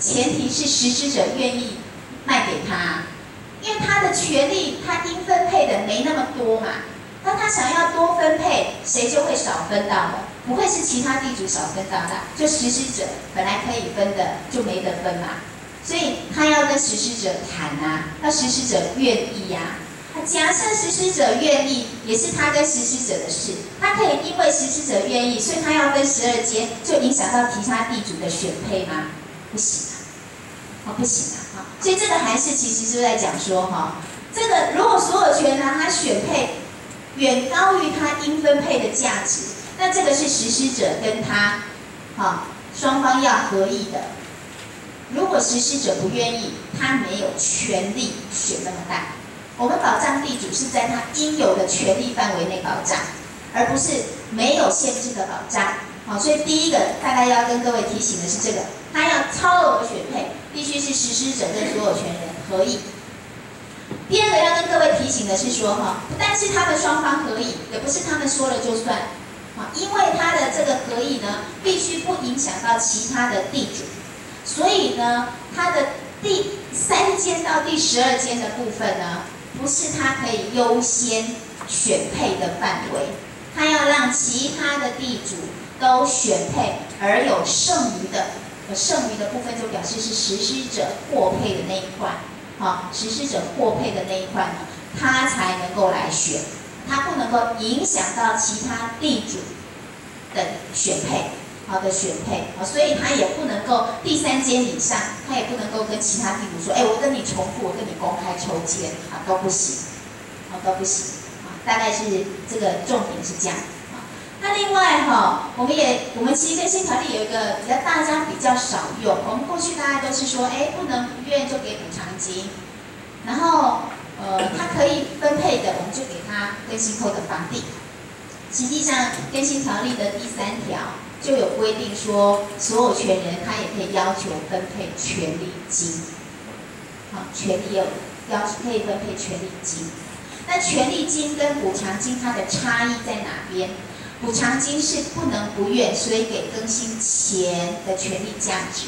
前提是实施者愿意卖给他，因为他的权利他应分配的没那么多嘛。当他想要多分配，谁就会少分到的，不会是其他地主少分到的，就实施者本来可以分的就没得分嘛。所以他要跟实施者谈啊，要实施者愿意呀、假设实施者愿意，也是他跟实施者的事。他可以因为实施者愿意，所以他要分12间，就影响到其他地主的选配吗？不行啊，不行啊，所以这个函释其实是在讲说这个如果所有权人他选配远高于他应分配的价值，那这个是实施者跟他双方要合意的。如果实施者不愿意，他没有权利选那么大。我们保障地主是在他应有的权利范围内保障，而不是没有限制的保障。所以第一个大概要跟各位提醒的是这个，他要超额选配，必须是实施者跟所有权人合意。第二个要跟各位提醒的是说不但是他们双方合意，也不是他们说了就算。因为他的这个合意呢，必须不影响到其他的地主。所以呢，他的第3间到第12间的部分呢，不是他可以优先选配的范围，他要让其他的地主都选配，而有剩余的，剩余的部分就表示是实施者获配的那一块，实施者获配的那一块呢，他才能够来选，他不能够影响到其他地主的选配。选配，所以他也不能够第3间以上，他也不能够跟其他地主说，我跟你重复，我跟你公开抽签，都不行，都不行，大概是这个重点是这样。那另外我们其实更新条例有一个大家比较少用，我们过去大家都是说，不能不愿就给补偿金，然后他可以分配的，我们就给他更新后的房地。实际上更新条例的第3条。就有规定说，所有权人他也可以要求分配权利金，权利有可以分配权利金。那权利金跟补偿金它的差异在哪边？补偿金是不能不愿，所以给更新前的权利价值。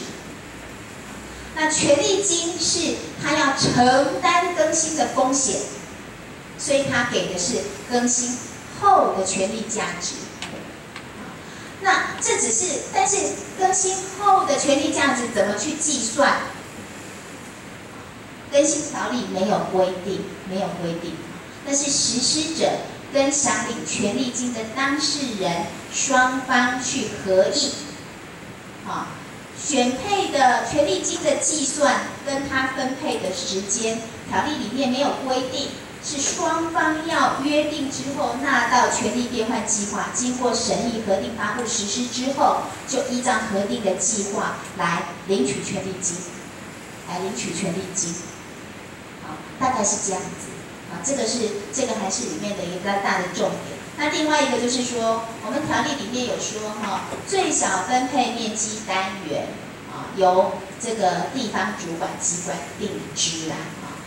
那权利金是他要承担更新的风险，所以他给的是更新后的权利价值。那这只是，但是更新后的权利价值怎么去计算？更新条例没有规定，那是实施者跟享领权利金的当事人双方去合意。选配的权利金的计算跟他分配的时间，条例里面没有规定。是双方要约定之后纳到权利变换计划，经过审议、核定、发布、实施之后，就依照核定的计划来领取权利金，大概是这样子。这个还是里面的一个比较大的重点。那另外一个就是说，我们条例里面有说最小分配面积单元由这个地方主管机关定之啦。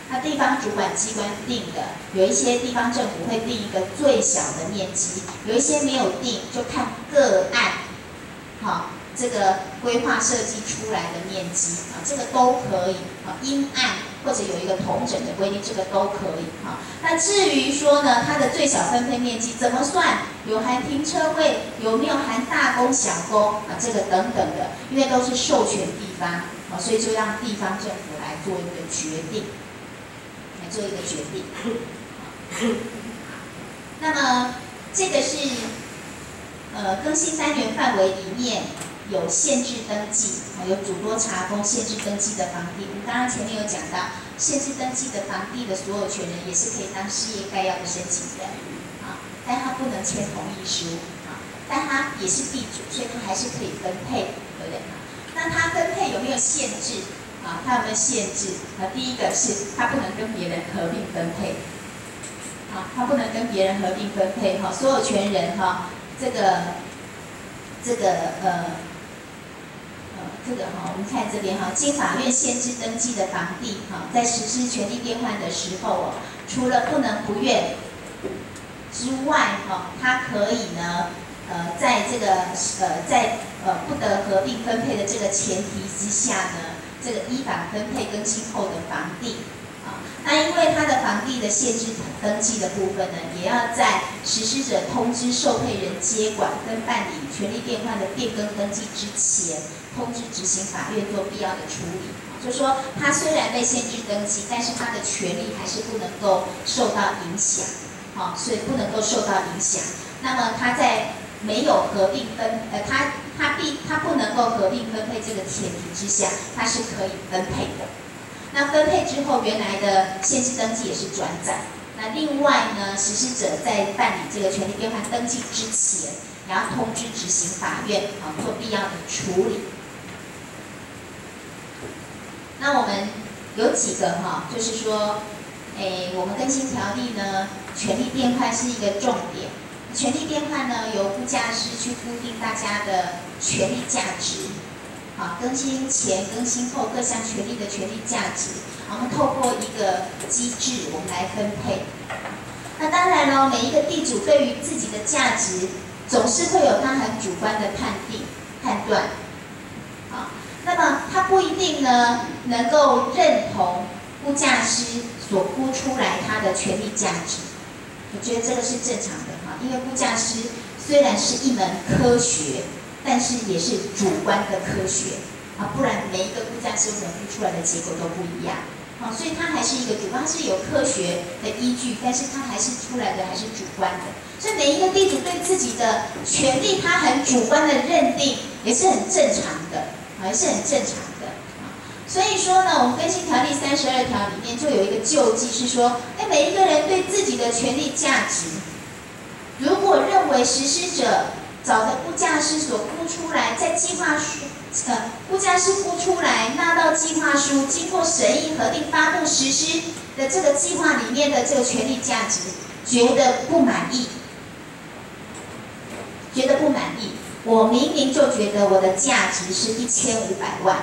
那地方主管机关定的，有一些地方政府会定一个最小的面积，有一些没有定，就看个案，这个规划设计出来的面积这个都可以因案或者有一个统整的规定，这个都可以那至于说呢，它的最小分配面积怎么算？有含停车位，有没有含大工小工这个等等的，因为都是授权地方所以就让地方政府来做一个决定。那么这个是更新单元范围里面有限制登记，有主多查封限制登记的房地。我们刚刚前面有讲到，限制登记的房地的所有权人也是可以当事业概要的申请人但他不能签同意书但他也是地主，所以他还是可以分配，对不对？那他分配有没有限制？它有没有限制？第一个是它不能跟别人合并分配，它不能跟别人合并分配所有权人这个我们看这边经法院限制登记的房地在实施权利变换的时候除了不能不愿之外它可以呢在这个不得合并分配的这个前提之下呢。这个依法分配更新后的房地。那因为它的房地的限制登记的部分呢，也要在实施者通知受配人接管跟办理权利变换的变更登记之前，通知执行法院做必要的处理。就说它虽然被限制登记，但是它的权利还是不能够受到影响，所以不能够受到影响。那么它在没有合并它不能够合并分配这个前提之下，它是可以分配的。那分配之后，原来的限制登记也是转载。那另外呢，实施者在办理这个权利变换登记之前，也要通知执行法院做必要的处理。那我们有几个就是说，我们更新条例呢，权利变换是一个重点。权利变换呢，由估价师去估定大家的权利价值。更新前、更新后各项权利的权利价值，我们透过一个机制，我们来分配。那当然咯，每一个地主对于自己的价值，总是会有他很主观的判断。那么他不一定呢能够认同估价师所估出来他的权利价值。我觉得这个是正常的因为估价师虽然是一门科学。但是也是主观的科学不然每一个估价师所估出来的结果都不一样所以它还是一个主观，它是有科学的依据，但是它还是出来的还是主观的。所以每一个地主对自己的权利，他很主观的认定，也是很正常的也是很正常的所以说呢，我们更新条例32条里面就有一个救济，是说，每一个人对自己的权利价值，如果认为实施者找的估价师所估出来，在计划书，估价师估出来纳到计划书，经过审议核定发布实施的这个计划里面的这个权利价值，觉得不满意，我明明就觉得我的价值是1500万，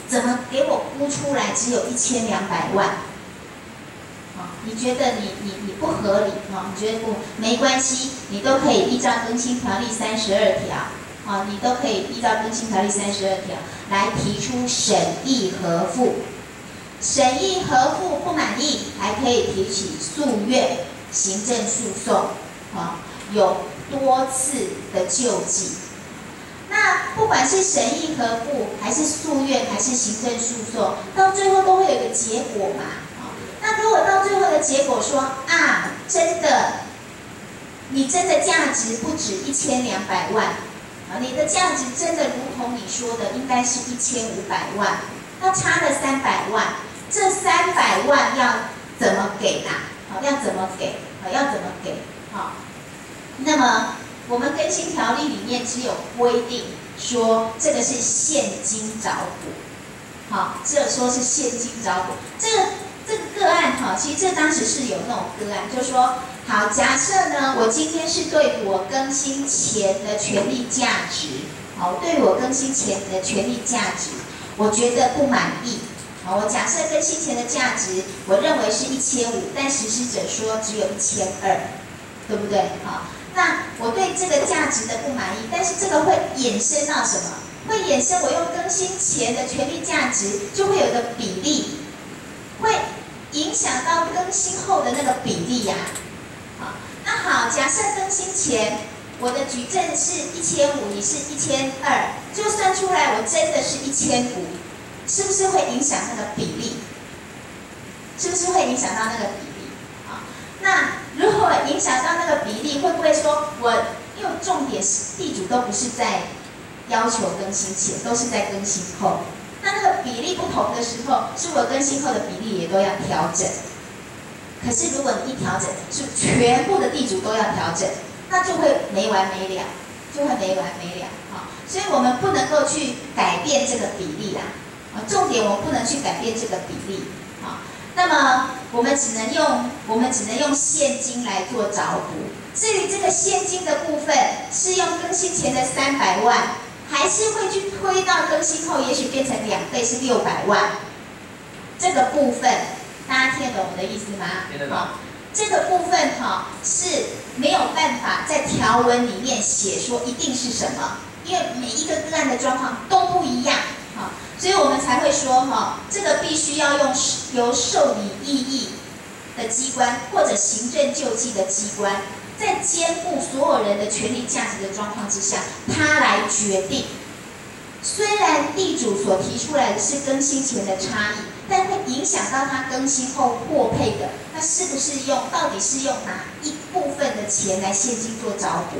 怎么给我估出来只有1200万？你觉得你不合理你觉得不没关系，你都可以依照更新条例32条你都可以依照更新条例32条来提出审议核复。审议核复不满意，还可以提起诉愿、行政诉讼有多次的救济。那不管是审议核复，还是诉愿，还是行政诉讼，到最后都会有一个结果嘛。那如果到最后的结果说真的，你真的价值不止1200万你的价值真的如同你说的应该是1500万，那差了300万，这300万要怎么给要怎么给？那么我们更新条例里面只有规定说这个是现金找补，只有说是现金找补。这个个案其实这当时是有那种个案，就是说，好，假设呢，我今天是对我更新前的权利价值，对我更新前的权利价值，我觉得不满意，我假设更新前的价值，我认为是1500，但实施者说只有1200，对不对？那我对这个价值的不满意，但是这个会衍生到什么？会衍生我用更新前的权利价值，就会有一个比例。会影响到更新后的那个比例那好，假设更新前我的举证是1500，你是1200，就算出来我真的是1500，是不是会影响那个比例？是不是会影响到那个比例？那如果影响到那个比例，会不会说因为重点是地主都不是在要求更新前，都是在更新后。那个比例不同的时候，是我更新后的比例也都要调整。可是如果你一调整，是全部的地主都要调整，那就会没完没了，所以我们不能够去改变这个比例重点我们不能去改变这个比例那么我们只能用现金来做找补。至于这个现金的部分，是用更新前的300万。还是会去推到更新后，也许变成2倍，是600万。这个部分大家听得懂我的意思吗？听得懂。这个部分是没有办法在条文里面写说一定是什么，因为每一个个案的状况都不一样所以我们才会说这个必须要由受理异议的机关或者行政救济的机关，在肩负所有人的权利价值的状况之下，他来决定。虽然地主所提出来的是更新前的差异，但会影响到他更新后获配的，那是不是到底是用哪一部分的钱来现金做找补？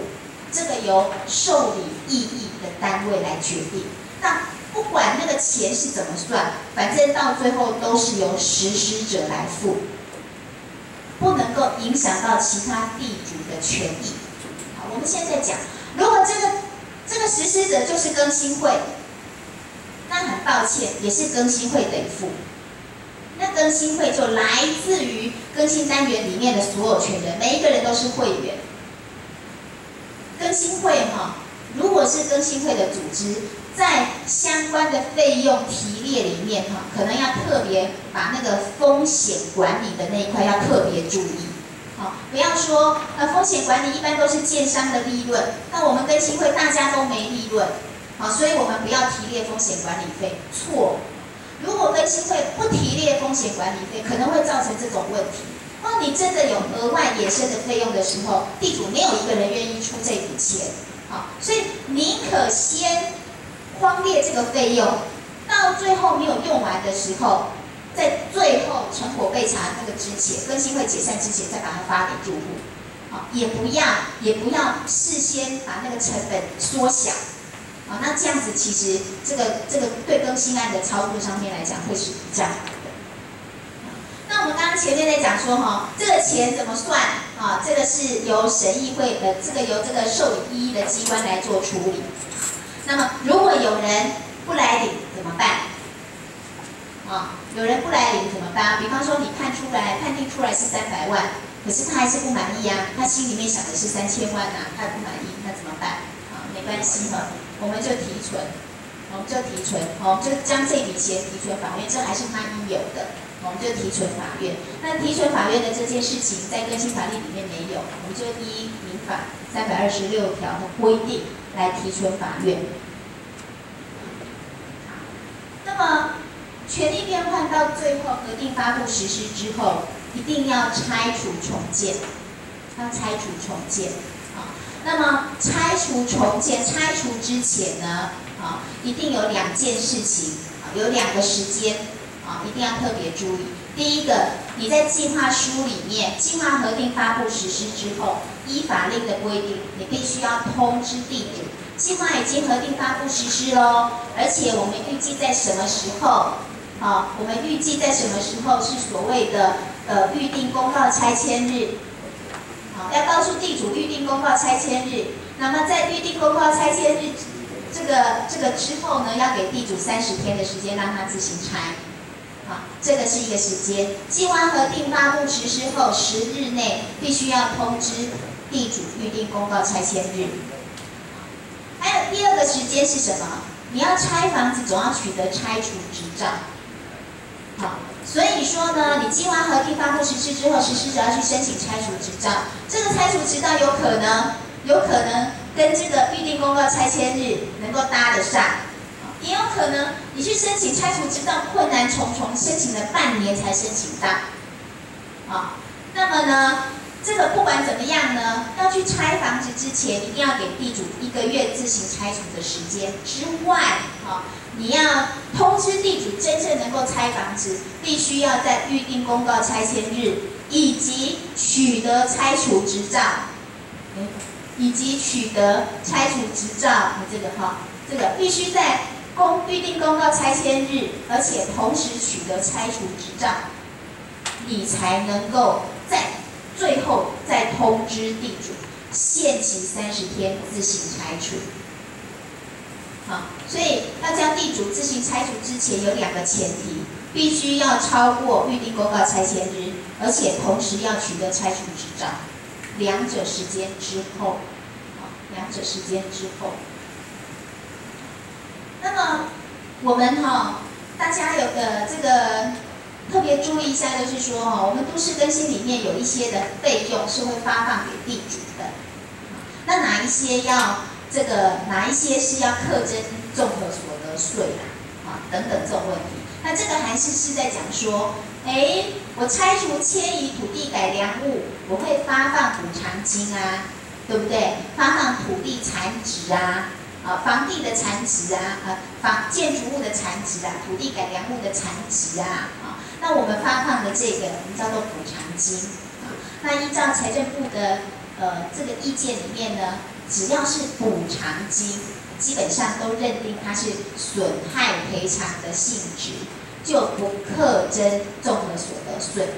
这个由受理异议的单位来决定。那不管那个钱是怎么算，反正到最后都是由实施者来付，不能够影响到其他地主的权益。好，我们现在讲，如果这个实施者就是更新会，那很抱歉，也是更新会得付。那更新会就来自于更新单元里面的所有权人，每一个人都是会员。更新会如果是更新会的组织，在相关的费用提列里面可能要特别把那个风险管理的那一块要特别注意。不要说风险管理一般都是建商的利润，那我们更新会大家都没利润，所以我们不要提列风险管理费。错，如果更新会不提列风险管理费，可能会造成这种问题。你真的有额外衍生的费用的时候，地主没有一个人愿意出这笔钱，所以宁可先匡列这个费用，到最后没有用完的时候，在最后成果被查那个之前，更新会解散之前再把它发给住户，也不要事先把那个成本缩小，那这样子其实这个对更新案的操作上面来讲会是比较好的。那我们刚刚前面在讲说这个钱怎么算这个是由审议会的由这个受理异议的机关来做处理。那么如果有人不来领怎么办？有人不来领怎么办？比方说你判定出来是300万，可是他还是不满意啊，他心里面想的是3000万他也不满意，那怎么办？没关系我们就提存，我们就将这笔钱提存法院，这还是他应有的。我们就提存法院。那提存法院的这件事情，在更新法律里面没有，我们就依民法326条的规定来提存法院。那么，权利变换到最后核定发布实施之后，一定要拆除重建，那么拆除重建，拆除之前呢，一定有2件事情，有2个时间。一定要特别注意。第一个，你在计划书里面，计划核定发布实施之后，依法令的规定，你必须要通知地主，计划已经核定发布实施咯，而且我们预计在什么时候？我们预计在什么时候是所谓的预定公告拆迁日？要告诉地主预定公告拆迁日。那么在预定公告拆迁日这个之后呢，要给地主30天的时间让他自行拆。这个是一个时间。计划核定发布实施后10日内，必须要通知地主预定公告拆迁日。还有第2个时间是什么？你要拆房子，总要取得拆除执照。所以说呢，你计划核定发布实施之后，实施者要去申请拆除执照。这个拆除执照有可能跟这个预定公告拆迁日能够搭得上。也有可能你去申请拆除执照困难重重，申请了半年才申请到。那么呢，这个不管怎么样呢，要去拆房子之前，一定要给地主1个月自行拆除的时间之外，你要通知地主真正能够拆房子，必须要在预定公告拆迁日以及取得拆除执照，这个必须在预定公告拆迁日，而且同时取得拆除执照，你才能够在最后再通知地主，限期30天自行拆除。所以要将地主自行拆除之前有2个前提，必须要超过预定公告拆迁日，而且同时要取得拆除执照。2者时间之后，那么我们大家有个这个特别注意一下，就是说我们都市更新里面有一些的费用是会发放给地主的。那哪一些是要课征综合所得税的？等等这种问题。那这个函释是在讲说，我拆除迁移土地改良物，我会发放补偿金啊，对不对？发放土地残值啊，房地的残值啊，建筑物的残值啊，土地改良物的残值啊，那我们发放的这个我们叫做补偿金啊。那依照财政部的这个意见里面呢，只要是补偿金，基本上都认定它是损害赔偿的性质，就不课征综合所得税。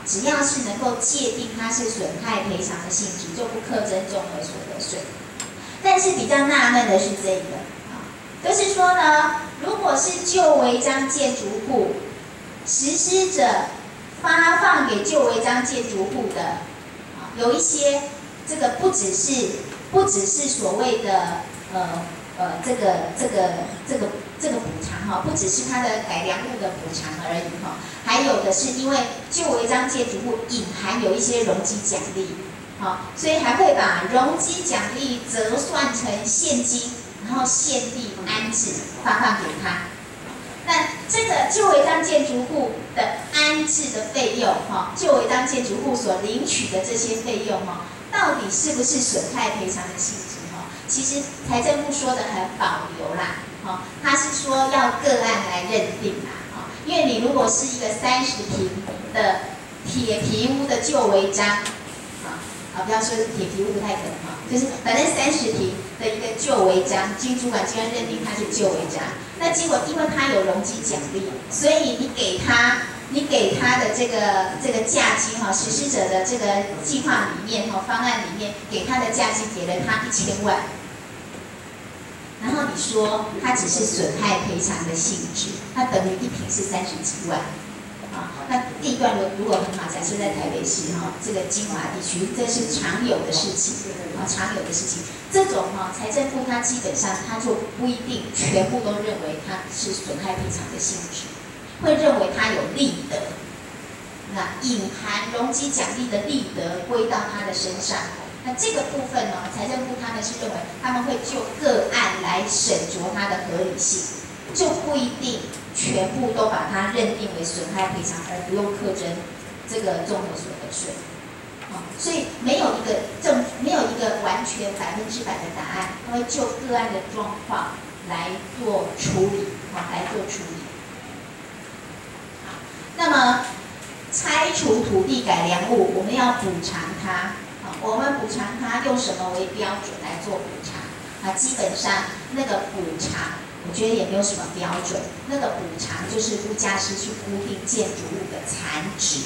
只要是能够界定它是损害赔偿的性质，就不课征综合所得税。但是比较纳闷的是这个，就是说呢，如果是旧违章建筑户，实施者发放给旧违章建筑户的，有一些这个不只是所谓的这个补偿不只是它的改良物的补偿而已还有的是因为旧违章建筑物隐含有一些容积奖励，所以还会把容积奖励折算成现金，然后现地安置发放给他。那这个旧违章建筑户的安置的费用旧违章建筑户所领取的这些费用到底是不是损害赔偿的性质其实财政部说的很保留啦，他是说要个案来认定啦，因为你如果是一个30坪的铁皮屋的旧违章，不要说是铁皮屋不太可能就是反正30坪的一个旧违章，经主管机关认定它是旧违章，那结果因为它有容积奖励，所以你给他的这个价金实施者的这个计划里面方案里面给他的价金给了他1000万，然后你说它只是损害赔偿的性质，它等于1坪是30几万，那地段如果很好，假设在台北市这个精华地区，这是常有的事情常有的事情。这种财政部它基本上它就不一定全部都认为它是损害赔偿的性质。会认为它有利得，那隐含容积奖励的利得归到他的身上。那这个部分呢，财政部他们是认为他们会就个案来审酌它的合理性，就不一定全部都把它认定为损害赔偿，而不用课征这个综合所得税。所以没有一个完全100%的答案，他会就个案的状况来做处理，那么拆除土地改良物，我们要补偿它，我们补偿它用什么为标准来做补偿？基本上那个补偿，我觉得也没有什么标准，那个补偿就是估价师去估定建筑物的残值，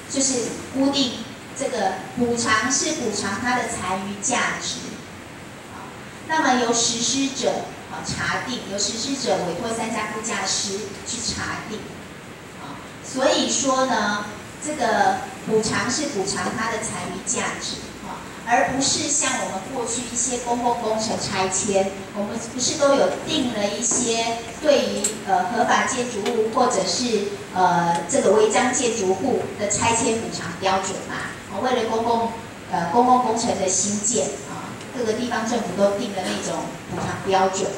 就是估定这个补偿是补偿它的残余价值，那么由实施者查定，由实施者委托3家估价师去查定，所以说呢，这个补偿是补偿它的残余价值，而不是像我们过去一些公共工程拆迁，我们不是都有定了一些对于合法建筑物或者是这个违章建筑物的拆迁补偿标准嘛？为了公共工程的兴建各个地方政府都定了那种补偿标准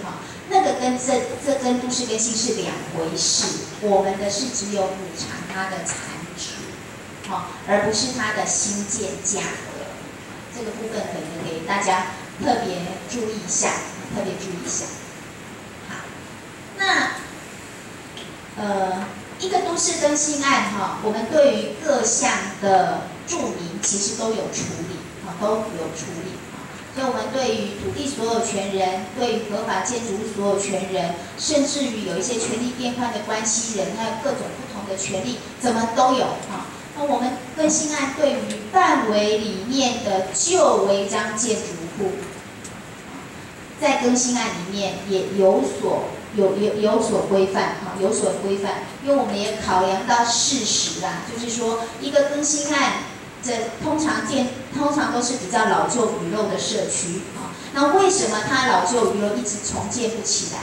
那个跟这跟都市更新是两回事。我们的是只有补偿它的残值，而不是它的新建价格。这个部分可能给大家特别注意一下，好，那一个都市更新案我们对于各项的注明其实都有处理，所以我们对于土地所有权人、对于合法建筑物所有权人，甚至于有一些权利变换的关系人，还有各种不同的权利，怎么都有那我们更新案对于范围里面的旧违章建筑户，在更新案里面也有所规范因为我们也考量到事实啦，就是说一个更新案。这通常都是比较老旧鱼肉的社区那为什么它老旧鱼肉一直重建不起来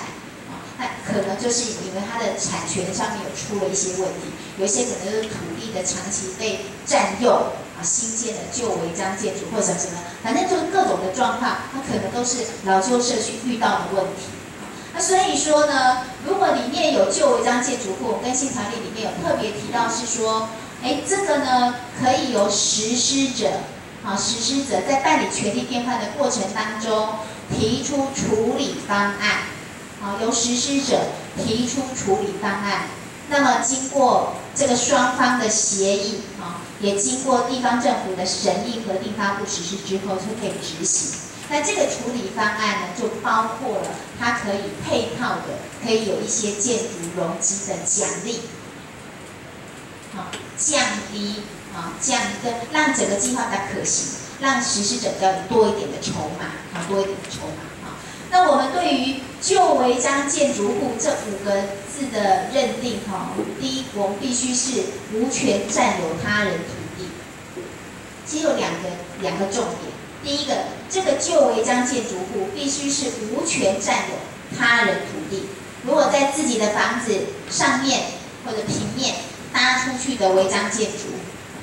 那可能就是因为它的产权上面有出了一些问题，有一些可能是土地的长期被占用新建的旧违章建筑或者什么，反正就是各种的状况，它可能都是老旧社区遇到的问题。那所以说呢，如果里面有旧违章建筑户，更新条例里面有特别提到是说，这个呢可以由实施者在办理权利变换的过程当中提出处理方案，由实施者提出处理方案。那么经过这个双方的协议，也经过地方政府的审议、核定、发布、实施之后，就可以执行。那这个处理方案呢，就包括了它可以配套的，可以有一些建筑容积的奖励，降低让整个计划比较可行，让实施者比较有多一点的筹码，多一点的筹码。那我们对于旧违章建筑户这5个字的认定，第一，我们必须是无权占有他人土地。其实有两个重点。第一个，这个旧违章建筑户必须是无权占有他人土地。如果在自己的房子上面或者平面搭出去的违章建筑，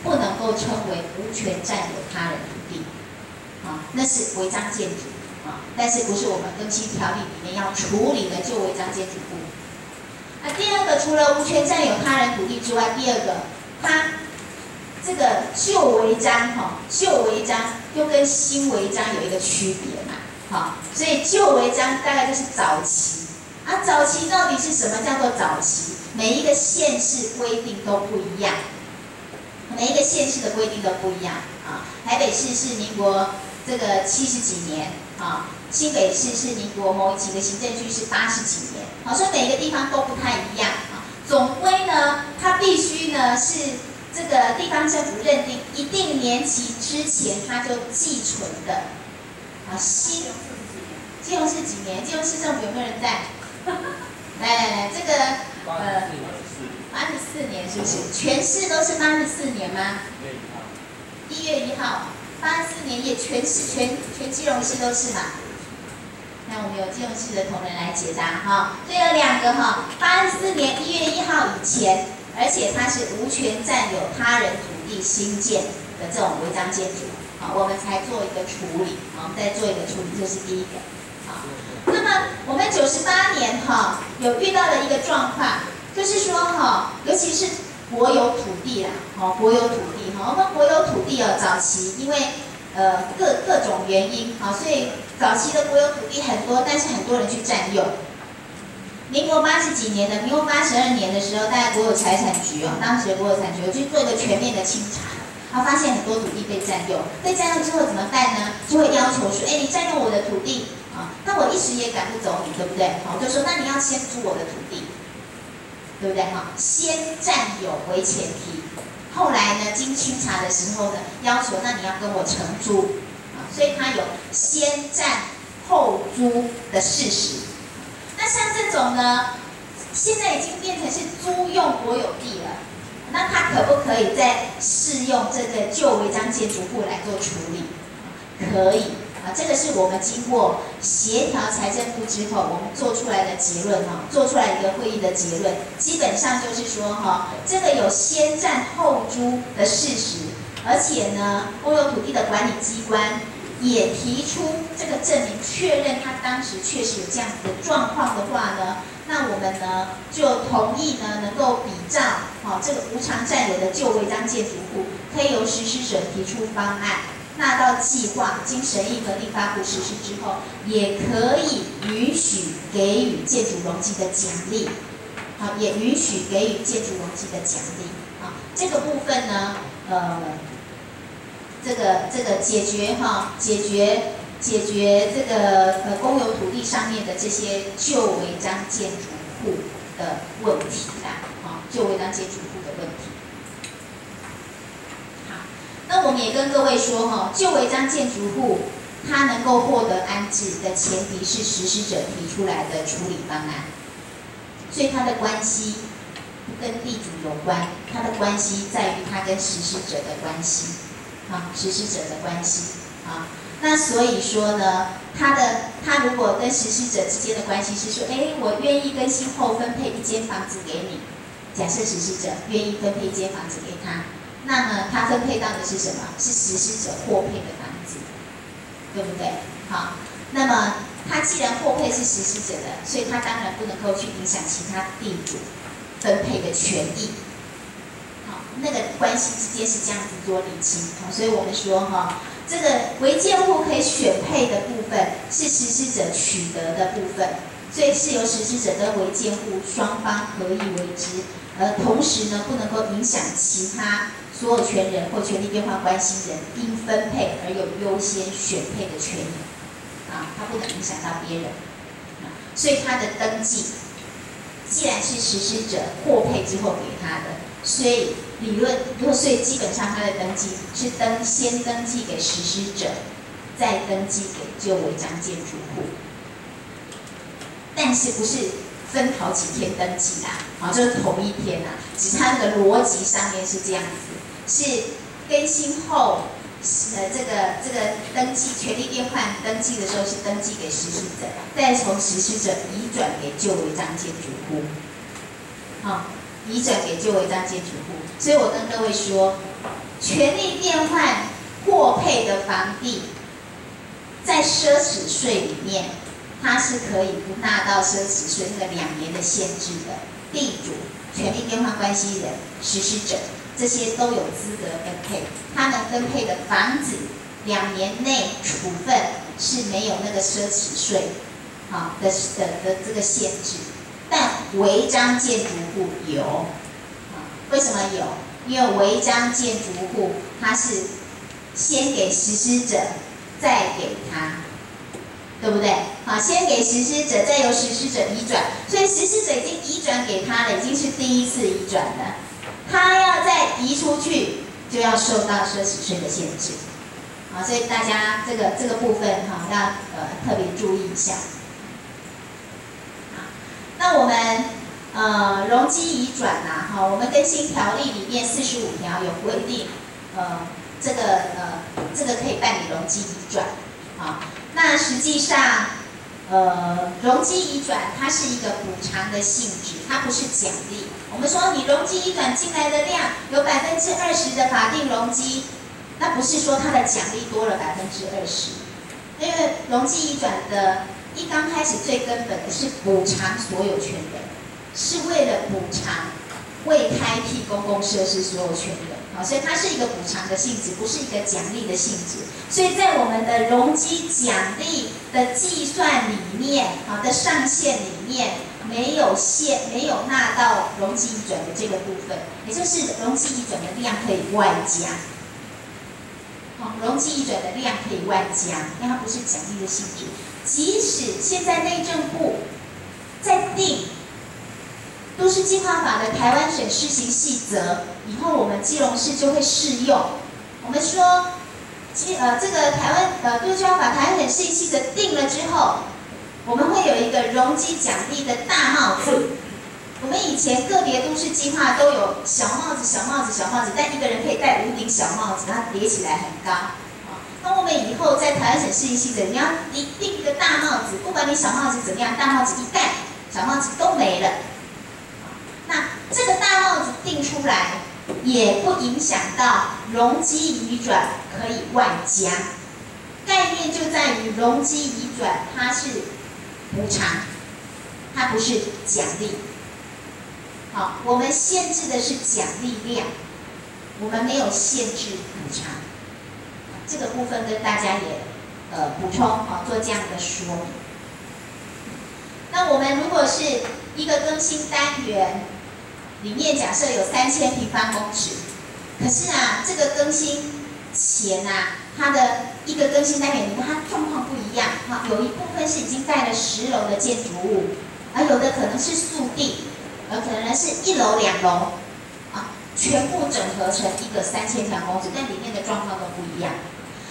不能够称为无权占有他人土地，那是违章建筑。但是不是我们更新条例里面要处理的旧违章建筑户。那第二个，除了无权占有他人土地之外，第二个，它这个旧违章又跟新违章有一个区别嘛，所以旧违章大概就是早期，早期到底是什么叫做早期？每一个县市规定都不一样，台北市是民国这个70几年。新北市是民国某几个行政区是80几年，所以每个地方都不太一样。总归呢，它必须呢是这个地方政府认定一定年期之前，它就寄存的。基隆市几年？基隆市政府有没有人在？来，这个84年是不是？全市都是84年吗？1月1号。84年也全基隆市都是嘛？那我们有基隆市的同仁来解答所以有2个84年1月1号以前，而且它是无权占有他人土地新建的这种违章建筑，我们才做一个处理，我们再做一个处理，这是第一个。那么我们98年有遇到了一个状况，就是说尤其是国有土地啦，国有土地我们国有土地早期因为各种原因所以早期的国有土地很多，但是很多人去占用。民国80几年的，民国82年的时候，大概国有财产局当时的国有财产局去做一个全面的清查，发现很多土地被占用。被占用之后怎么办呢？就会要求说，你占用我的土地那我一时也赶不走你，对不对？就说那你要先租我的土地。对不对先占有为前提，后来呢，经清查的时候呢，要求那你要跟我承租所以它有先占后租的事实。那像这种呢，现在已经变成是租用国有地了，那它可不可以再适用这个旧违章建筑户来做处理？可以。这个是我们经过协调财政部之后，我们做出来的结论做出来一个会议的结论，基本上就是说这个有先占后租的事实，而且呢，国有土地的管理机关也提出这个证明，确认他当时确实有这样子的状况的话呢，那我们呢就同意呢能够比照这个无偿占有的旧违章建筑户，可以由实施者提出方案。纳到计划，经审议、核定、发布、实施之后，也可以允许给予建筑容积的奖励，也允许给予建筑容积的奖励，这个部分呢，这个解决这个公有土地上面的这些旧违章建筑户的问题旧违章建筑户的问题。那我们也跟各位说旧违章建筑户它能够获得安置的前提是实施者提出来的处理方案，所以它的关系不跟地主有关，它的关系在于它跟实施者的关系，实施者的关系那所以说呢，它如果跟实施者之间的关系是说，我愿意更新后分配一间房子给你，假设实施者愿意分配一间房子给他。那么它分配到的是什么？是实施者获配的房子，对不对？好，那么它既然获配是实施者的，所以它当然不能够去影响其他地主分配的权益。好，那个关系之间是这样子做理清。好，所以我们说哈，这个违建户可以选配的部分是实施者取得的部分，所以是由实施者跟违建户双方合意为之，同时呢不能够影响其他所有权人或权利变换关系人因分配而有优先选配的权益。啊，它不能影响到别人，所以它的登记，既然是实施者获配之后给他的，所以所以基本上它的登记是先登记给实施者，再登记给就违章建筑户，但是不是分好几天登记啦，啊，就是同一天啦，只是它那个逻辑上面是这样子，是更新后。这个登记权利变换登记的时候是登记给实施者，再从实施者移转给就违章建筑户，好，移转给就违章建筑户。所以我跟各位说，权利变换获配的房地，在奢侈税里面，它是可以不纳到奢侈税那个2年的限制的。地主、权利变换关系人、实施者。这些都有资格分配，他们分配的房子2年内处分是没有那个奢侈税，啊的这个限制，但违章建筑户有，啊，为什么有？因为违章建筑户它是先给实施者，再给他，对不对？好，先给实施者，再由实施者移转，所以实施者已经移转给他了，已经是第1次移转了。他要再移出去，就要受到奢侈税的限制，啊，所以大家这个部分哈要特别注意一下。好，那我们容积移转呐，哈，我们更新条例里面45条有规定，这个可以办理容积移转，啊，那实际上容积移转它是一个补偿的性质，它不是奖励。我们说你容积移转进来的量有20%的法定容积，那不是说它的奖励多了20%，因为容积移转的刚开始最根本的是补偿所有权人，是为了补偿未开辟公共设施所有权人，好，所以它是一个补偿的性质，不是一个奖励的性质。所以在我们的容积奖励的计算里面，好的上限里面。没有纳到容积移转的这个部分，也就是容积移转的量可以外加，容积移转的量可以外加，因为它不是奖励的性质。即使现在内政部在定都市计划法的台湾省施行细则，以后我们基隆市就会适用。我们说，这个台湾都市计划法台湾省施行细则定了之后。我们会有一个容积奖励的大帽子。我们以前个别都市计划都有小帽子、小帽子、小帽子，但一个人可以戴5顶小帽子，它叠起来很高。那我们以后在台湾省施行细则，你要定一个大帽子，不管你小帽子怎么样，大帽子一戴，小帽子都没了。那这个大帽子定出来，也不影响到容积移转可以外加。概念就在于容积移转，它是补偿，它不是奖励。好，我们限制的是奖励量，我们没有限制补偿。这个部分跟大家也补充，好，做这样的说明。那我们如果是一个更新单元，里面假设有3000平方公尺，可是啊，这个更新前啊，它的一个更新单元里面，它状况不一样，哈，有一部分是已经盖了10楼的建筑物，而有的可能是素地，可能是1楼、2楼，啊，全部整合成一个3000平方公尺，但里面的状况都不一样。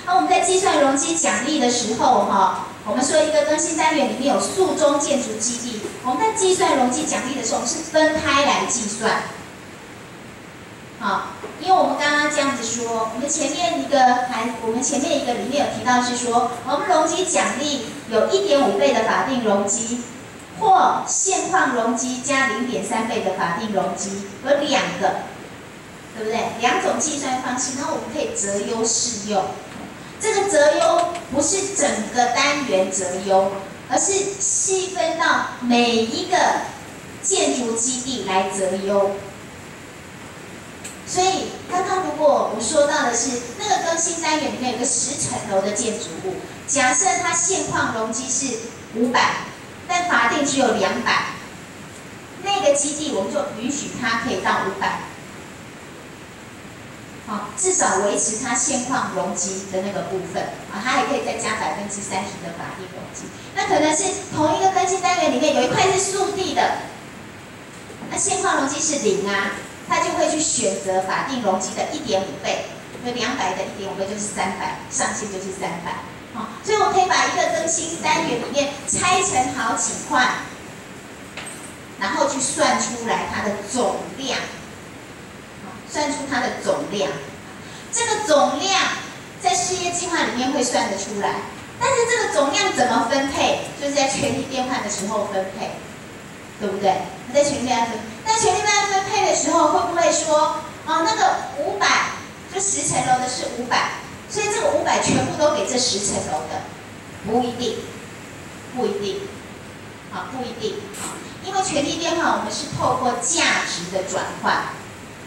那我们在计算容积奖励的时候，哈，我们说一个更新单元里面有诉中建筑基地，我们在计算容积奖励的时候，我们是分开来计算。好，因为我们刚刚这样子说，我们前面一个里面有提到是说，我们容积奖励有1.5倍的法定容积，或现况容积加0.3倍的法定容积，有2个。对不对？两种计算方式，然后我们可以择优适用。这个择优不是整个单元择优，而是细分到每一个建筑基地来择优。所以刚刚如果我说到的是那个更新单元里面有个10层楼的建筑物，假设它现况容积是500，但法定只有200，那个基地我们就允许它可以到500，好，至少维持它现况容积的那个部分啊，它还可以再加30%的法定容积。那可能是同一个更新单元里面有一块是速地的，那现况容积是0啊。他就会去选择法定容积的1.5倍，因为200的1.5倍就是300，上限就是300。好，所以我可以把一个更新单元里面拆成好几块，然后去算出来它的总量，算出它的总量。这个总量在事业计划里面会算得出来，但是这个总量怎么分配，就是在权利变换的时候分配，对不对？在权利变换分配。在权利变分配的时候，会不会说，哦，那个500，就10层楼的是500，所以这个500全部都给这10层楼的？不一定，不一定，啊，不一定，啊，因为权利变换我们是透过价值的转换，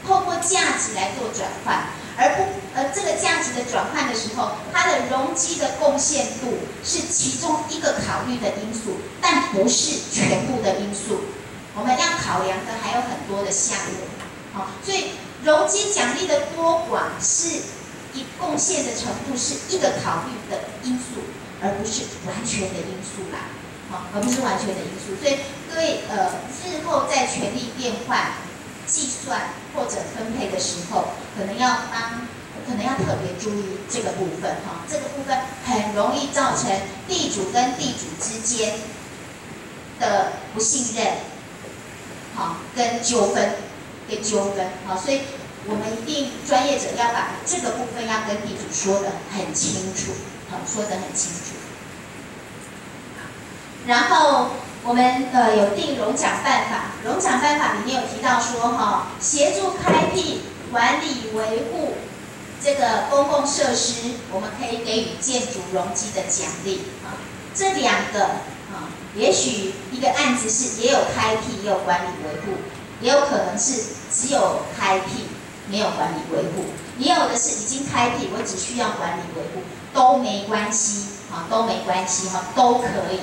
透过价值来做转换，而这个价值的转换的时候，它的容积的贡献度是其中一个考虑的因素，但不是全部的因素。我们要考量的还有很多的项目，好，所以容积奖励的多寡是贡献的程度是一个考虑的因素，而不是完全的因素啦，好，而不是完全的因素。所以各位日后在权利变换计算或者分配的时候，可能要特别注意这个部分哈，这个部分很容易造成地主跟地主之间的不信任。好，跟纠纷，好，所以我们一定专业者要把这个部分要跟地主说得很清楚，好，说得很清楚。然后我们有定容奖办法，容奖办法里面有提到说哈，协助开辟、管理、维护这个公共设施，我们可以给予建筑容积的奖励啊，这2个。也许一个案子是也有开辟也有管理维护，也有可能是只有开辟没有管理维护，也有的是已经开辟，我只需要管理维护，都没关系，都没关系哈，都可以，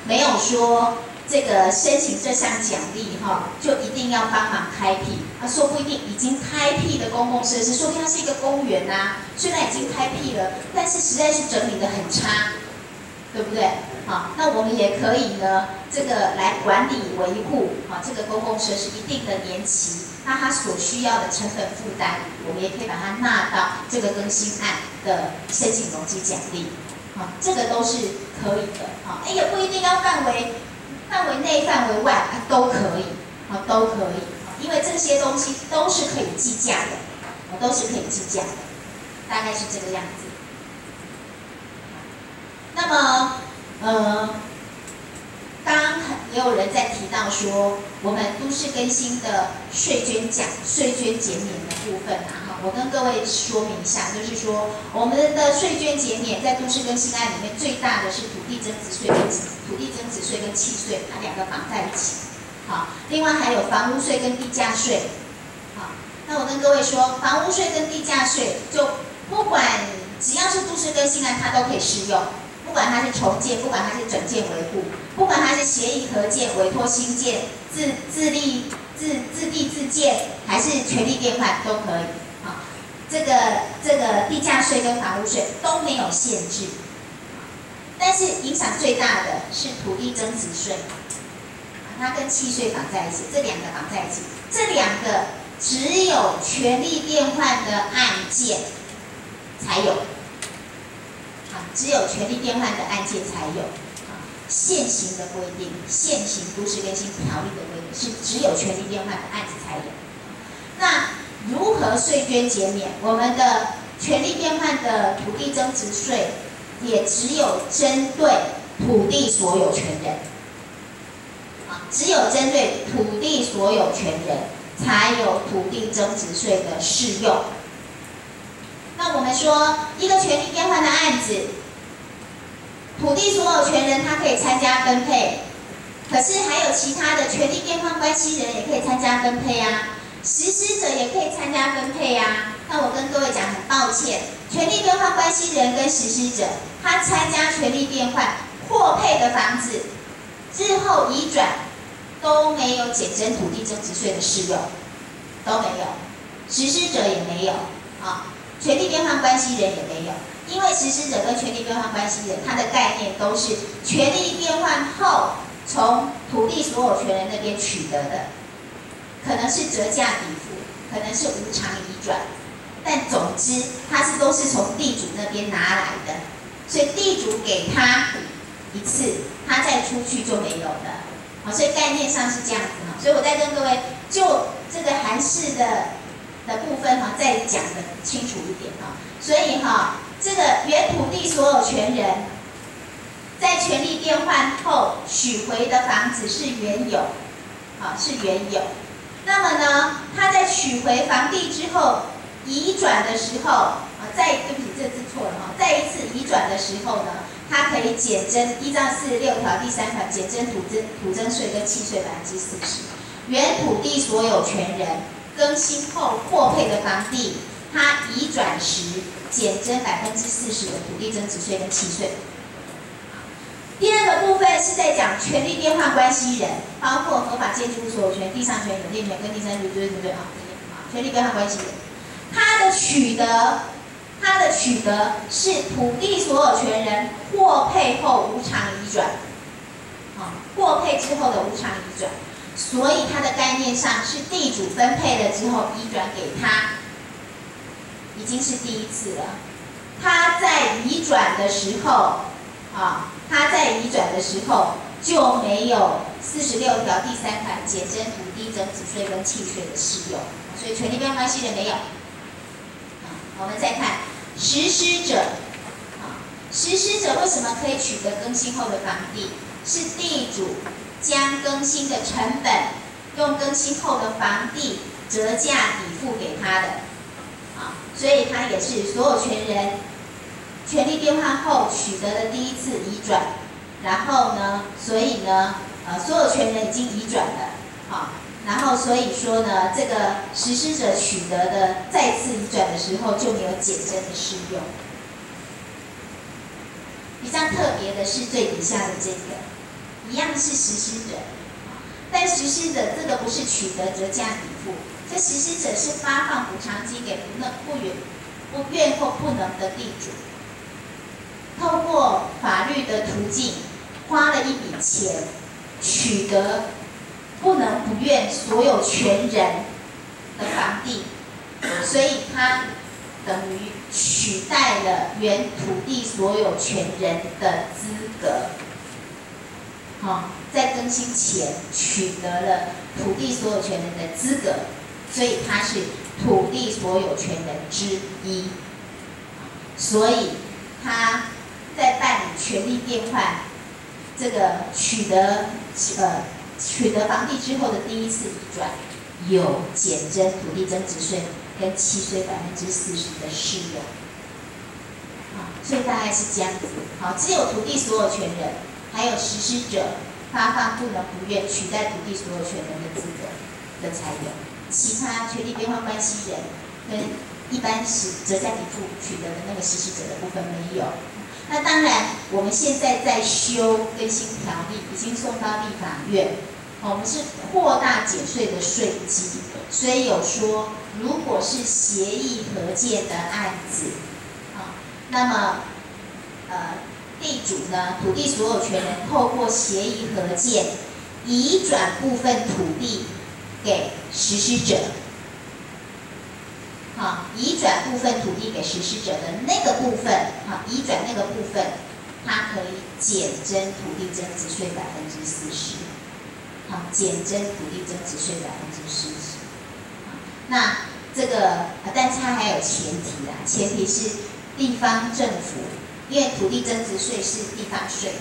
没有说这个申请这项奖励就一定要帮忙开辟，说不一定已经开辟的公共设施，说不定它是一个公园啊，虽然已经开辟了，但是实在是整理得很差，对不对？好，那我们也可以呢，这个来管理维护这个公共设施一定的年期，那它所需要的成本负担，我们也可以把它纳到这个更新案的申请容积奖励，这个都是可以的，也不一定要范围内、范围外，都可以，都可以，因为这些东西都是可以计价的，都是可以计价的，大概是这个样子。那么。刚刚也有人在提到说，我们都市更新的税捐减免的部分我跟各位说明一下，就是说我们的税捐减免在都市更新案里面最大的是土地增值税跟契税，它2个绑在一起。好，另外还有房屋税跟地价税。好，那我跟各位说，房屋税跟地价税就不管只要是都市更新案，它都可以适用。不管它是重建，不管它是整建维护，不管它是协议合建、委托新建、自地自建，还是权利变换都可以。这个地价税跟房屋税都没有限制，但是影响最大的是土地增值税，它跟契税绑在一起，这2个绑在一起，这2个只有权利变换的案件才有。只有权利变换的案件才有，现行的规定，现行都市更新条例的规定是只有权利变换的案子才有。那如何税捐减免？我们的权利变换的土地增值税也只有针对土地所有权人，只有针对土地所有权人才有土地增值税的适用。那我们说一个权利变换的案子，土地所有权人他可以参加分配，可是还有其他的权利变换关系人也可以参加分配啊，实施者也可以参加分配啊。那我跟各位讲，很抱歉，权利变换关系人跟实施者，他参加权利变换获配的房子，日后移转都没有减征土地增值税的适用，都没有，实施者也没有啊。权利变换关系人也没有，因为实施者跟权利变换关系人，它的概念都是权利变换后从土地所有权人那边取得的，可能是折价抵付，可能是无偿移转，但总之它都是从地主那边拿来的，所以地主给他一次，他再出去就没有了。好，所以概念上是这样子哈。所以我再跟各位就这个函释的部分哈，再讲的清楚一点哈。所以哈，这个原土地所有权人在权利变换后取回的房子是原有，啊是原有。那么呢，他在取回房地之后移转的时候，对不起，这字错了哈，再一次移转的时候呢，它可以减征，依照46条第3条减征土增税跟契税40%。原土地所有权人更新后获配的房地，它移转时减征40%的土地增值税跟契税。第二个部分是在讲权利变换关系人，包括合法建筑物所有权、地上权、有限权跟第三对不对啊？权利变换关系人，它的取得是土地所有权人获配后无偿移转，获配之后的无偿移转，所以它的概念上是地主分配了之后移转给他，已经是第一次了。他在移转的时候，就没有46条第3款减征土地增值税跟契税的适用，所以权利变换关系人没有。我们再看实施者，实施者为什么可以取得更新后的房地？是地主将更新的成本用更新后的房地折价抵付给他的，所以他也是所有权人权利变换后取得的第一次移转，然后呢，所以呢，所有权人已经移转了，然后所以说呢，这个实施者取得的再次移转的时候就没有减征的适用。比较特别的是最底下的这个，一样是实施者，但实施者这个不是取得折价抵付，这实施者是发放补偿金给不愿或不能的地主，透过法律的途径花了一笔钱，取得不能不愿所有权人的房地，所以他等于取代了原土地所有权人的资格，在更新前取得了土地所有权人的资格，所以他是土地所有权人之一，所以他在办理权利变换这个取得房地之后的第一次移转，有减征土地增值税跟契税40%的适用，所以大概是这样子。只有土地所有权人还有实施者发放不能不愿取代土地所有权人的资格的才有，其他权利变换关系人跟一般折价抵付取得的那个实施者的部分没有。那当然，我们现在在修更新条例，已经送到立法院。我们是扩大减税的税基，所以有说，如果是协议合建的案子，那么地主呢，土地所有权人透过协议合建，移转部分土地给实施者。移转部分土地给实施者的那个部分，移转那个部分，它可以减征土地增值税40%，减征土地增值税40%。那这个，但是它还有前提啦，前提是地方政府，因为土地增值税是地方税，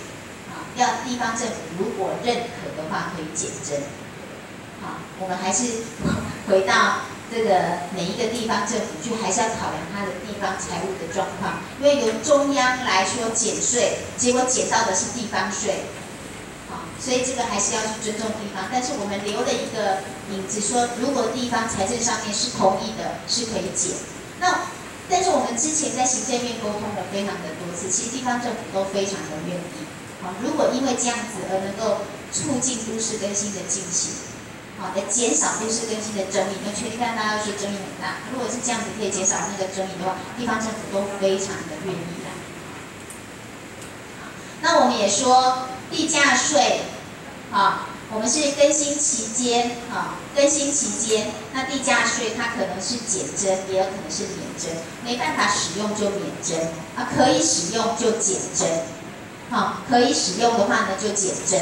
要地方政府如果认可的话可以减征。好，我们还是回到这个每一个地方政府去，还是要考量它的地方财务的状况，因为由中央来说减税，结果减到的是地方税。 所以这个还是要去尊重地方，但是我们留了一个影子说，如果地方财政上面是同意的，是可以减。那但是我们之前在行政院沟通了非常的多次，其实地方政府都非常的愿意。好，如果因为这样子而能够促进都市更新的进行，好，来减少都市更新的争议，那确定大家说争议很大。如果是这样子可以减少那个争议的话，地方政府都非常的愿意啦。那我们也说。 地价税，我们是更新期间，更新期间，那地价税它可能是减征，也有可能是免征，没办法使用就免征，可以使用就减征，可以使用的话呢就减征，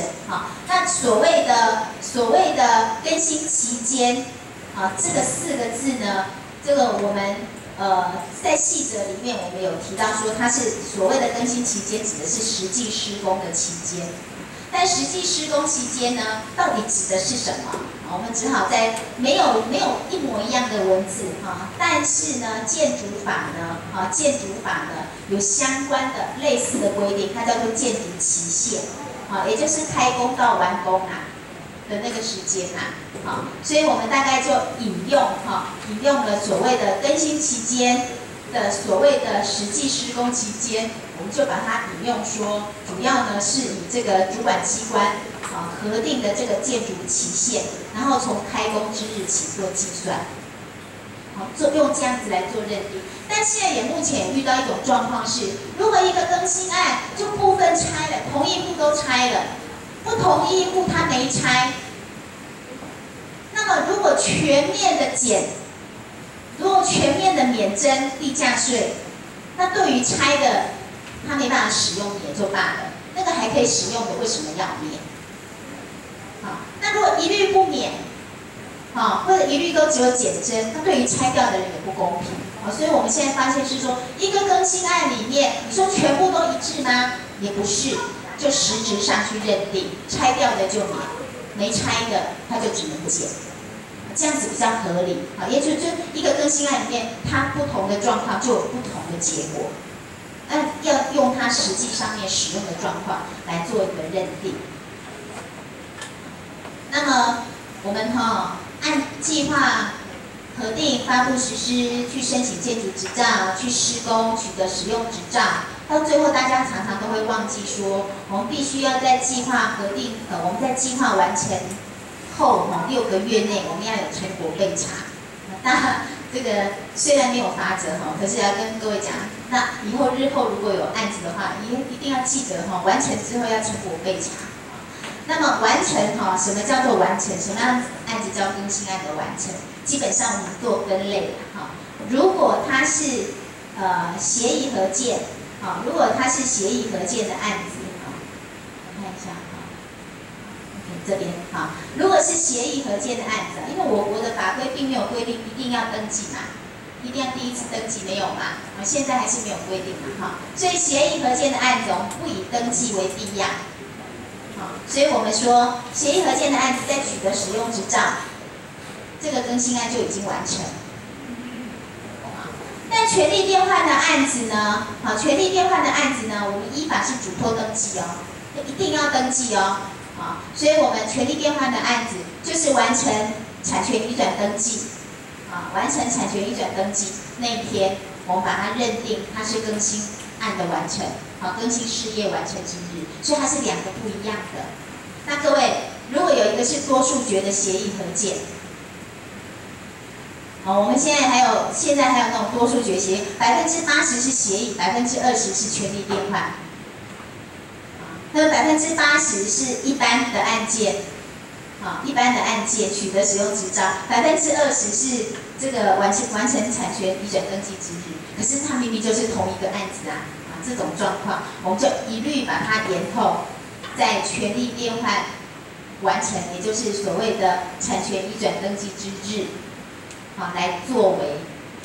那所谓的更新期间，这个4个字呢，这个我们。 在细则里面，我们有提到说，它是所谓的更新期间，指的是实际施工的期间。但实际施工期间呢，到底指的是什么？我们只好在没有一模一样的文字但是呢，建筑法呢有相关的类似的规定，它叫做建筑期限也就是开工到完工的那个时间所以我们大概就引用了所谓的更新期间的所谓的实际施工期间，我们就把它引用说，主要呢是以这个主管机关核定的这个建筑期限，然后从开工之日起做计算，用这样子来做认定。但现在也目前遇到一种状况是，如果一个更新案就部分拆了，同一户都拆了。 不同意户他没拆，那么如果全面的减，如果全面的免征地价税，那对于拆的他没办法使用也就罢了，那个还可以使用的为什么要免？那如果一律不免，或者一律都只有减征，那对于拆掉的人也不公平所以我们现在发现是说，一个更新案里面，你说全部都一致吗？也不是。 就实质上去认定，拆掉的就免，没拆的它就只能减，这样子比较合理也就一个更新案里面，它不同的状况就有不同的结果，要用它实际上面使用的状况来做一个认定。那么我们按计划核定、发布、实施，去申请建筑执照，去施工、取得使用执照。 到最后，大家常常都会忘记说，我们必须要在计划核定，我们在计划完成后6个月内，我们要有成果备查。那这个虽然没有法则可是要跟各位讲，那以后日后如果有案子的话，一定要记得完成之后要成果备查。那么完成什么叫做完成？什么样案子叫更新案的完成？基本上我们做分类如果它是协议合建。 如果它是协议合建的案子我看一下OK 这边如果是协议合建的案子，因为我的法规并没有规定一定要登记嘛，一定要第一次登记没有嘛，现在还是没有规定嘛所以协议合建的案子我们不以登记为必要所以我们说协议合建的案子在取得使用执照，这个更新案就已经完成。 但权利变换的案子呢？权利变换的案子呢，我们依法是主托登记一定要登记所以我们权利变换的案子就是完成产权移转登记完成产权移转登记那一天，我们把它认定它是更新案的完成更新事业完成之日，所以它是2个不一样的。那各位，如果有一个是多数决的协议合建。 我们现在还有那种多数决协议，80%是协议，20%是权利变换。那么80%是一般的案件，一般的案件取得使用执照，20%是这个完成产权移转登记之日。可是它明明就是同一个案子这种状况我们就一律把它延后，在权利变换完成，也就是所谓的产权移转登记之日。 来作为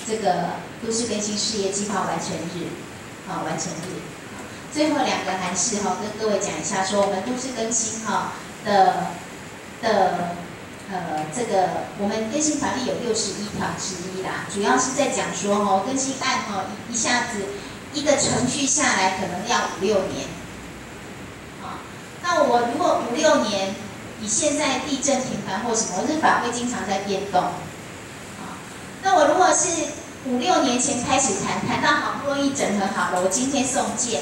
这个都市更新事业计划完成日，完成日。最后2个函释跟各位讲一下，说我们都市更新这个我们更新条例有61条之一啦，主要是在讲说哦，更新案哦一下子一个程序下来可能要5、6年，啊，那我如果5、6年，以现在地震频繁或什么，日法会经常在变动，啊，那我如果是5、6年前开始谈到好不容易整合好了，我今天送件。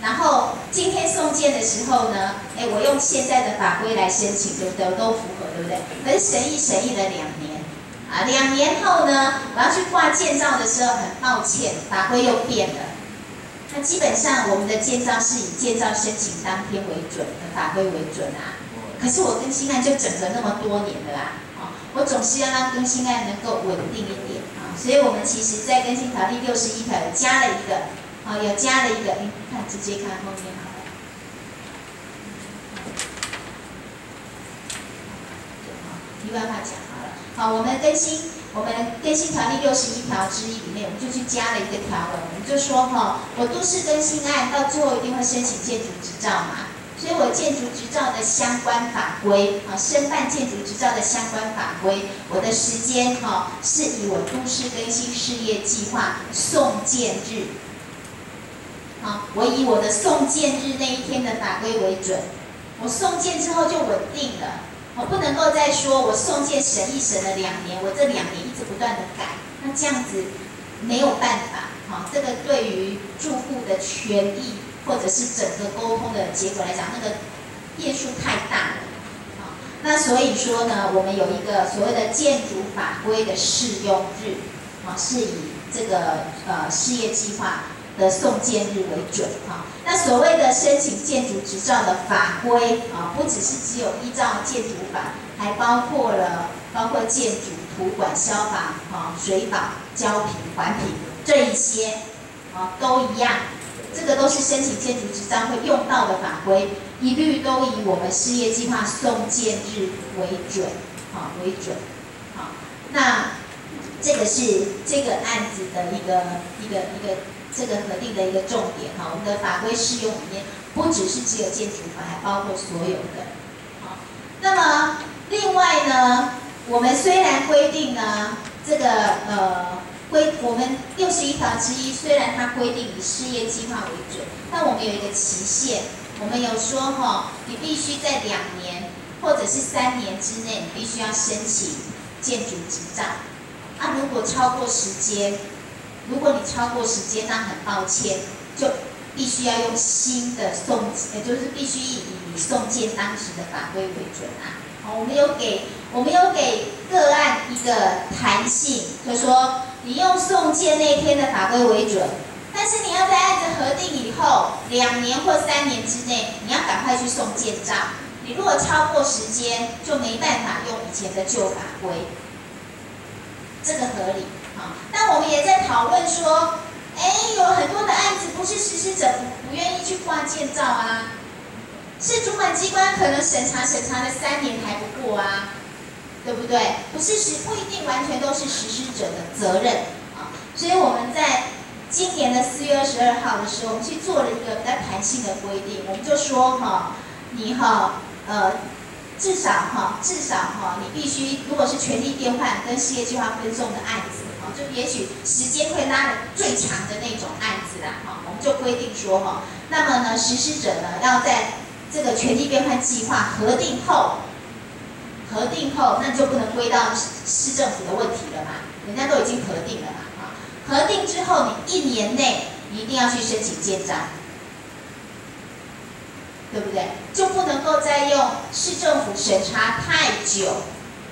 然后今天送件的时候呢，我用现在的法规来申请，对不对？都符合，对不对？可是审议了2年，啊，2年后呢，我要去挂建造的时候，很抱歉，法规又变了。那基本上我们的建造是以建造申请当天为准的法规为准啊。可是我更新案就整个那么多年了啦，啊，我总是要让更新案能够稳定一点啊。所以我们其实在更新条例61条有加了一个。好，有加了一个，看直接看后面好了。题外话讲好了。好，我们更新条例61条之一里面，我们就去加了一个条文，我们就说哈，我都市更新案到最后一定会申请建筑执照嘛，所以我建筑执照的相关法规，啊，申办建筑执照的相关法规，我的时间哈是以我都市更新事业计划送件日。好，我以我的送件日那一天的法规为准，我送件之后就稳定了，我不能够再说我送件审了2年，我这2年一直不断的改，那这样子没有办法，好，这个对于住户的权益或者是整个沟通的结果来讲，那个变数太大了，好，那所以说呢，我们有一个所谓的建筑法规的适用日，啊，是以这个事业计划的送件日为准哈，那所谓的申请建筑执照的法规啊，不只是依照建筑法，还包括建筑、土管、消防、水保、交评、环评这一些啊，都一样。这个都是申请建筑执照会用到的法规，一律都以我们事业计划送件日为准，为准。好，那这个是这个案子的一个这个核定的一个重点哈，我们的法规适用里面不只是只有建筑法，还包括所有的。好，那么另外呢，我们虽然规定呢，这个我们61条之一，虽然它规定以事业计划为准，但我们有一个期限，我们有说哈，你必须在2年或者是3年之内，你必须要申请建筑执照。啊，如果你超过时间，那很抱歉，就必须要用新的就是必须以送件当时的法规为准啊。好，我们有给个案一个弹性，就说你用送件那天的法规为准，但是你要在案子核定以后2年或3年之内，你要赶快去送件照。你如果超过时间，就没办法用以前的旧法规，这个合理。但我们也在讨论说，有很多的案子不是实施者不愿意去挂建造啊，是主管机关可能审查了3年还不过啊，对不对？不一定完全都是实施者的责任啊，所以我们在今年的4月22号的时候，我们去做了一个比较弹性的规定，我们就说你至少你必须，如果是权利变换跟事业计划分送的案子，就也许时间会拉得最长的那种案子啦，我们就规定说那么呢，实施者呢要在这个权利变换计划核定后，那就不能归到市政府的问题了嘛，人家都已经核定了嘛，核定之后你1年内你一定要去申请建章。对不对？就不能够再用市政府审查太久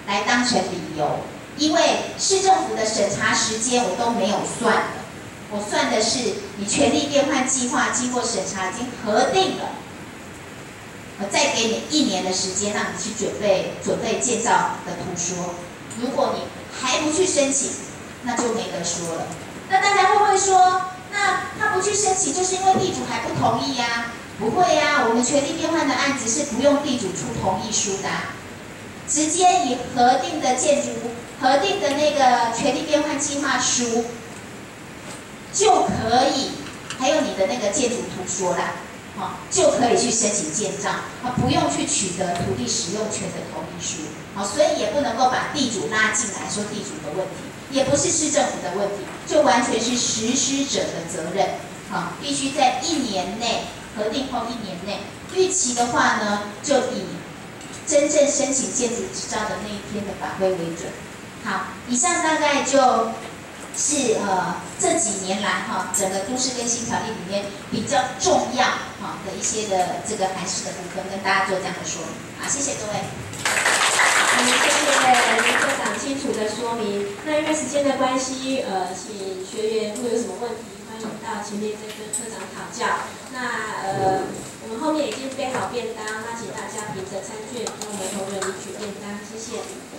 来当成理由，因为市政府的审查时间我都没有算的，我算的是你权利变换计划经过审查已经核定了，我再给你1年的时间让你去准备建造的图说，如果你还不去申请，那就没得说了。那大家会不会说，那他不去申请就是因为地主还不同意呀？不会呀，我们权利变换的案子是不用地主出同意书的，直接以核定的那个权利变换计划书就可以，还有你的那个建筑图说啦，就可以去申请建造，不用去取得土地使用权的同意书，所以也不能够把地主拉进来说地主的问题，也不是市政府的问题，就完全是实施者的责任，必须在1年内核定后1年内，逾期的话呢，就以真正申请建筑执照的那一天的法规为准。好，以上大概就是这几年来整个都市更新条例里面比较重要的一些的这个函释的部分，跟大家做这样的说明。好，谢谢各位。谢谢林科长清楚的说明。那因为时间的关系，请学员如果有什么问题，欢迎到前面再跟科长讨教。那我们后面已经备好便当，那请大家凭着餐券跟我们同仁领取便当，谢谢。对。